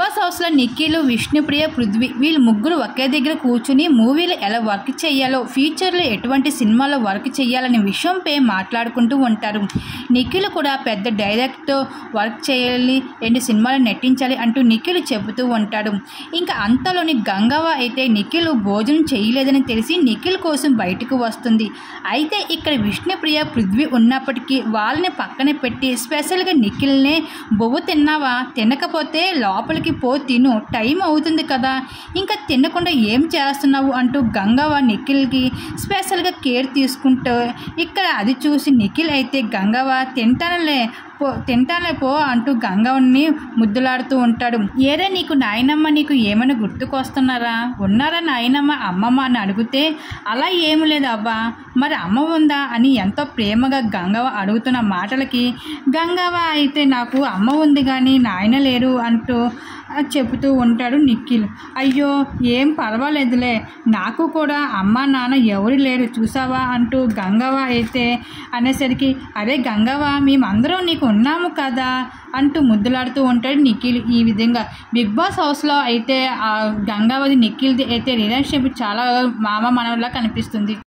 Boss హౌస్లో నిఖిల్, విష్ణుప్రియ, పృథ్వీ వీళ్ళు ముగ్గురు ఒకే దగ్గర కూర్చుని మూవీలో ఎలా వర్క్ చేయాలో, ఫ్యూచర్లో ఎటువంటి సినిమాలో వర్క్ చేయాలనే విషయంపై మాట్లాడుకుంటూ ఉంటారు. నిఖిల్ కూడా పెద్ద డైరెక్ట్తో వర్క్ చేయాలి, ఏంటి సినిమాలో నటించాలి అంటూ నిఖిల్ చెబుతూ ఉంటాడు. ఇంకా అంతలోని గంగవ్వ అయితే నిఖిల్ భోజనం చేయలేదని తెలిసి నిఖిల్ కోసం బయటకు వస్తుంది. అయితే ఇక్కడ విష్ణుప్రియ, పృథ్వీ ఉన్నప్పటికీ వాళ్ళని పక్కన పెట్టి స్పెషల్గా నిఖిల్నే బొవ్వు తిన్నావా, తినకపోతే లోపలికి పో, తిను, టైం అవుతుంది కదా, ఇంకా తినకుండా ఏం చేస్తున్నావు అంటూ గంగవ్వ నిఖిల్కి స్పెషల్గా కేర్ తీసుకుంటూ ఇక్కడ అది చూసి నిఖిల్ అయితే గంగవ్వ తింటానే పో అంటూ గంగవ్వని ముద్దులాడుతూ ఉంటాడు. ఏరే నీకు నాయనమ్మ నీకు ఏమైనా గుర్తుకొస్తున్నారా, ఉన్నారా నాయనమ్మ అమ్మమ్మ అని అడిగితే అలా ఏమి లేదు అవ్వా, మరి అమ్మ ఉందా అని ఎంతో ప్రేమగా గంగవ్వ అడుగుతున్న మాటలకి గంగవ్వ అయితే నాకు అమ్మ ఉంది కానీ నాయన లేరు అంటూ చెబుతూ ఉంటాడు నిఖిల్. అయ్యో ఏం పర్వాలేదులే, నాకు కూడా అమ్మ నాన్న ఎవరు లేరు చూసావా అంటూ గంగవ్వ అయితే అనేసరికి అరే గంగవ్వ మేమందరం నీకు ఉన్నాము కదా అంటూ ముద్దులాడుతూ ఉంటాడు నిఖిల్. ఈ విధంగా బిగ్ బాస్ హౌస్లో అయితే ఆ గంగావతి నిఖిల్ది అయితే రిలేషన్షిప్ చాలా మామ మనవలా కనిపిస్తుంది.